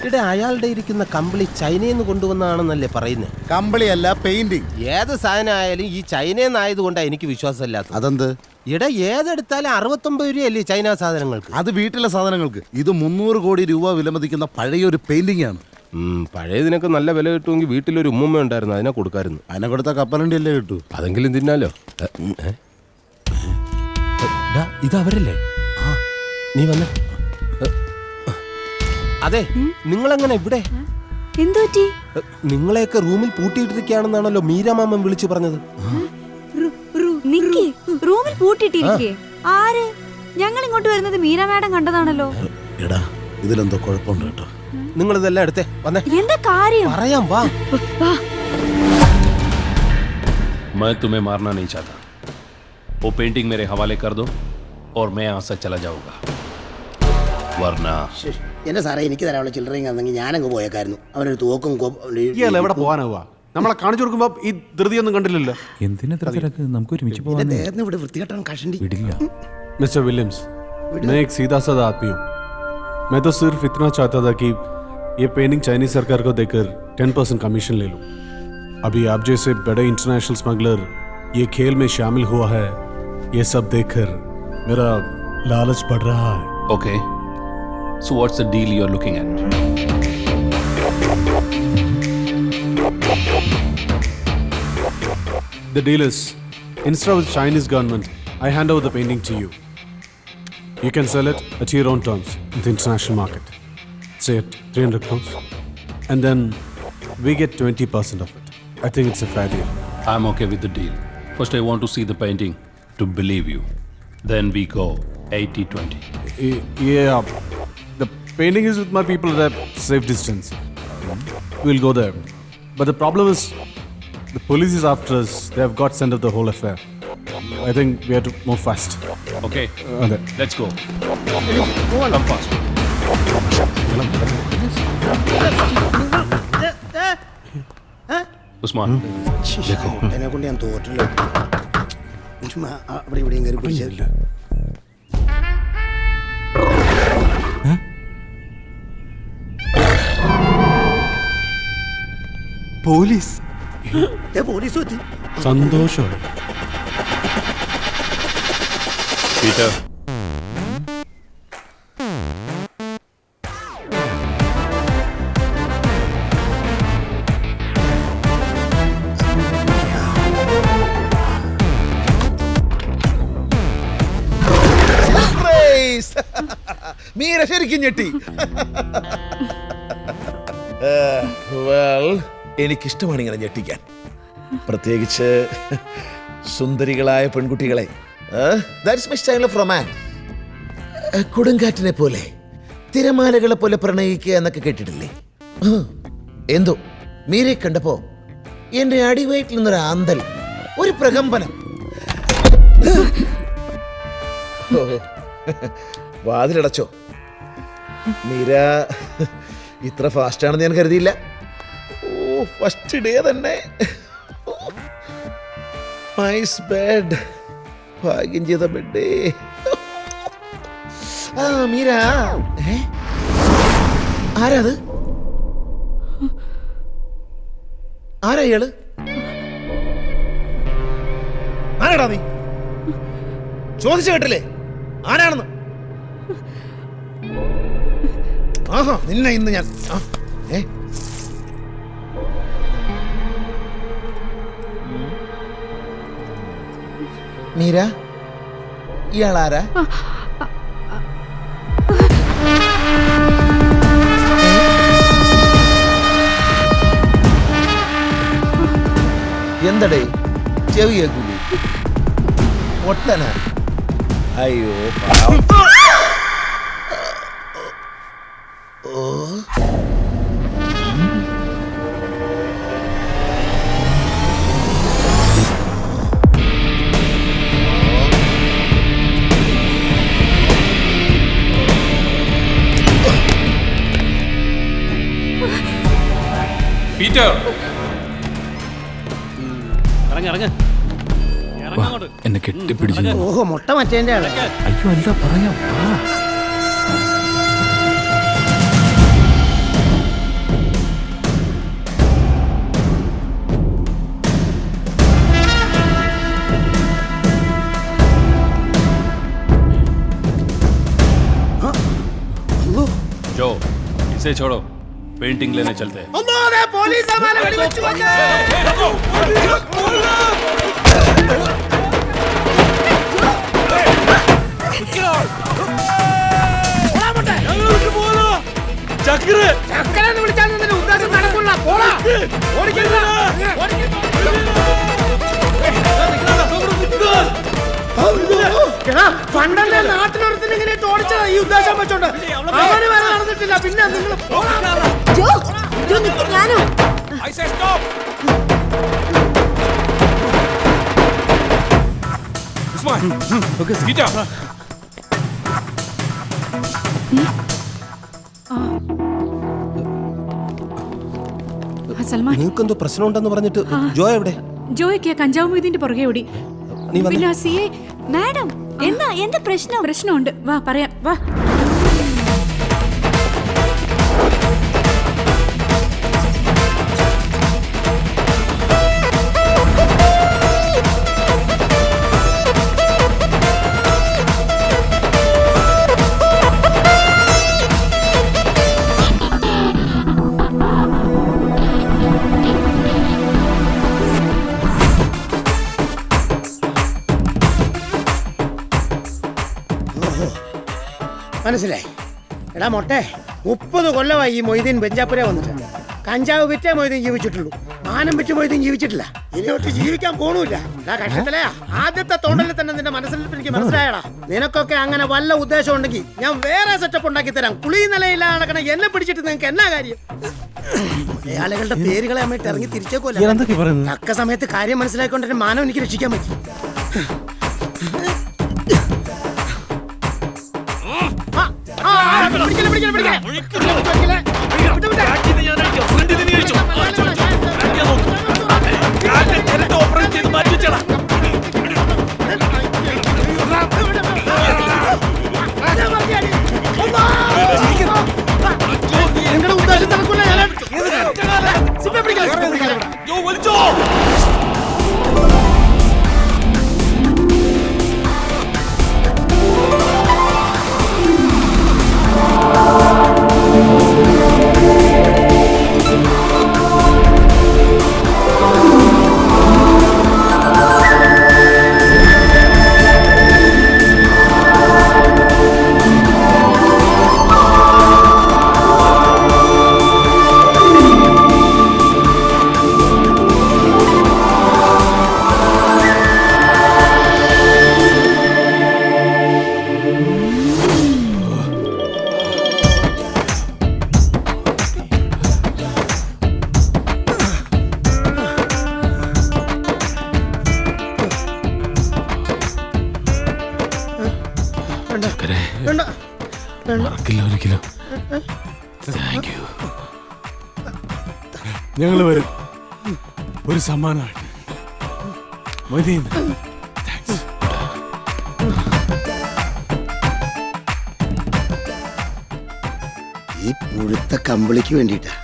ഇവിടെ അയാളുടെ ഇരിക്കുന്ന കമ്പിളി ചൈനയിൽ നിന്ന് കൊണ്ടുവന്നതാണെന്നല്ലേ പറയുന്നത്? കമ്പിളിയല്ല, പെയിന്റിങ്. ഏത് സാധനം ആയാലും ഈ ചൈനയിൽ നിന്നായതുകൊണ്ടാണ് എനിക്ക് വിശ്വാസമില്ലാത്തത്. അതെന്ത്? ഇവിടെ ഏതെടുത്താലും 69 രൂപയല്ലേ ചൈന സാധനങ്ങൾക്ക്? അത് വീട്ടിലെ സാധനങ്ങൾക്ക്. ഇത് 300 കോടി രൂപ വിലമതിക്കുന്ന പഴയൊരു പെയിന്റിംഗ് ആണ്. പഴയതിനൊക്കെ നല്ല വില കിട്ടുമെങ്കിൽ വീട്ടിലൊരു ഉമ്മുമ്മ ഉണ്ടായിരുന്നു, അതിനെ കൊടുക്കായിരുന്നു. അതിനെ കൊടുത്ത കപ്പലണ്ടി അല്ലേ കിട്ടൂ? അതെങ്കിലും തിന്നാലോ. ഇത് അവരല്ലേ? നീ വന്നേ. അതെ, നിങ്ങളെങ്ങനെ ഇവിടെ? എന്തുപറ്റി? നിങ്ങളെയൊക്കെ റൂമിൽ പൂട്ടിയിട്ടിരിക്കുകയാണെന്നാണല്ലോ മീരാമാമൻ വിളിച്ചു പറഞ്ഞത്. റൂമിൽ പൂട്ടിയിട്ടിരിക്കേ? ആര്? ഞങ്ങൾ ഇങ്ങോട്ട് വരുന്നത് മീര മാഡം കണ്ടതാണല്ലോ. എടാ, ഇതിലെന്തോ കുഴപ്പമുണ്ട് കേട്ടോ. നിങ്ങൾ ഇതെല്ലാം എടുത്തേ വന്നേ. എന്താ കാര്യം? പറയാം, വാ. मैं तुम्हें मारना नहीं चाहता. वो पेंटिंग मेरे हवाले कर दो और मैं यहाँ से चला जाऊंगा. वरना എന്റെ സാറേ, എനിക്ക് തരാനുള്ള ചില്ലറയും കന്നെങ്കിൽ ഞാനങ്ങ് പോയേക്കായിരുന്നു. അവനൊരു തോക്കും എവിടെ പോകാനാവുക? നമ്മളെ കാണിച്ചു കൊടുക്കുമ്പോ ഈ ധൃതിയൊന്നും കണ്ടില്ലല്ലോ. നമുക്ക് ഒരുമിച്ച് പോകാൻ നേരത്തെ ഇവിടെ വൃത്തികെട്ടാൻ കഷണ്ടി വിടില്ല. मिस्टर विलियम्स, मैं एक सीधा साधा आदमी हूँ. मैं तो सिर्फ इतना चाहता था कि ये पेंटिंग चाइनीज सरकार को देकर 10% कमीशन ले लूँ. अभी आप जैसे बड़े इंटरनेशनल स्मगलर ये खेल में शामिल हुआ है, ये सब देखकर मेरा लालच बढ़ रहा है. okay. So what's the deal you're looking at? The deal is, instead of the Chinese government, I hand over the painting to you. You can sell it at your own terms in the international market. Say at 300 crores. And then we get 20% of it. I think it's a fair deal. I'm okay with the deal. First I want to see the painting to believe you. Then we go 80-20. Yeah, the painting is with my people at a safe distance. We'll go there. But the problem is, the police is after us. They have got scent of the whole affair. I think we have to move fast. Okay, Okay. let's go. Come fast. Usman, देखो. എന്നെ കൊണ്ട് ഞാൻ തോറ്റല്ലോ. അവിടെ ഇവിടെയും കയറി പിടിച്ചില്ല. Police police എത്തി. സന്തോഷമായി. Peter. മീര ശരിക്കും ഞെട്ടി. എനിക്കിഷ്ടമാണ് ഇങ്ങനെ ഞെട്ടിക്കാൻ, പ്രത്യേകിച്ച് സുന്ദരികളായ പെൺകുട്ടികളെ. കൊടുങ്കാറ്റിനെ പോലെ, തിരമാലകളെ പോലെ പ്രണയിക്കുക എന്നൊക്കെ കേട്ടിട്ടില്ലേ? എന്തോ മീരെ കണ്ടപ്പോ എന്റെ അടിവയറ്റിൽ നിന്നൊരു ആന്തൽ, ഒരു പ്രകമ്പനം. വാതിലടച്ചോ? മീര ഇത്ര ഫാസ്റ്റാണെന്ന് ഞാൻ കരുതിയില്ല. ഓ, ഫസ്റ്റ് ഡേ തന്നെ. നൈസ് ബെഡ്, ഭാഗ്യം ചെയ്ത ബെഡേ. ആ മീര, ആരാത്? ആരാ ഇയാള്? ആരാടാ നീ? ചോദിച്ചു കേട്ടില്ലേ ആരാണെന്ന്? ആഹാ, നിന്നെ ഇന്ന് ഞാൻ മീര, ഇയാളാരാ? എന്തടേ, ചെവി കേൾക്കൂലേ? ഒട്ടന. അയ്യോ പീറ്റർ, എന്നെ കെട്ടിപ്പിടിച്ചു. ഓഹോ, മുട്ട മറ്റേന്റെ ആളെ. അയ്യോ, അല്ല, പറയാം. इसे छोड़ो, पेंटिंग लेने चलते हैं। പണ്ടല്ലേ നാട്ടിനൊരുത്തിന് ഇങ്ങനെ ഓടിച്ചതാ ഈ ഉദ്ദേശം വെച്ചോണ്ട് അവന് വരെ നടന്നിട്ടില്ല. പിന്നെ നിങ്ങൾ ഞാനോ സൽമാൻ, നിങ്ങൾക്ക് എന്തോ പ്രശ്നം ഉണ്ടെന്ന് പറഞ്ഞിട്ട് ജോ എവിടെ? ജോയ്ക്ക് കഞ്ചാവ് മൊയ്തീന്റെ പുറകെ ഓടി. നീ വന്നേ. പിന്നെ സിയെ മാഡം എന്താ പ്രശ്നം? പ്രശ്നമുണ്ട്, വാ പറയാം, വാ. മനസ്സിലായി. എടാ മൊട്ടെ, 30 കൊല്ലമായി ഈ മൊയ്തീൻ ബെഞ്ചാപ്പുര വന്നിട്ട്. കഞ്ചാവ് വിറ്റേ മൊയ്തീൻ ജീവിച്ചിട്ടുള്ളൂ, മാനം വിറ്റ് മൊയ്തീൻ ജീവിച്ചിട്ടില്ല. ഇനിയോട്ട് ജീവിക്കാൻ പോണൂല്ല. കഷ്ടത്തിലയാ ആദ്യത്തെ തോണ്ടലിൽ തന്നെ നിന്റെ മനസ്സിൽ എനിക്ക് മനസ്സിലായടാ. നിനക്കൊക്കെ അങ്ങനെ വല്ല ഉദ്ദേശം ഉണ്ടെങ്കിൽ ഞാൻ വേറെ സെറ്റപ്പ് ഉണ്ടാക്കി തരാം. കുളി നിലയില്ല നടക്കണ എന്നെ പിടിച്ചിട്ട് നിങ്ങൾക്ക് എന്നാ കാര്യം? ആളുകളുടെ പേരുകളെ അമ്മയിട്ട് ഇറങ്ങി തിരിച്ചേക്കോല്ല. തക്ക സമയത്ത് കാര്യം മനസ്സിലാക്കിക്കൊണ്ട് എന്റെ മാനം എനിക്ക് രക്ഷിക്കാൻ പറ്റി. നിങ്ങളുടെ ഉദ്ദേശം നടക്കൂല. മറക്കില്ല ഒരിക്കലും. ഞങ്ങൾ വരും ഒരു സമ്മാനമായിട്ട്. മൊയ്തീൻ, ഈ പുഴുത്ത കമ്പിളിക്ക് വേണ്ടിയിട്ടാ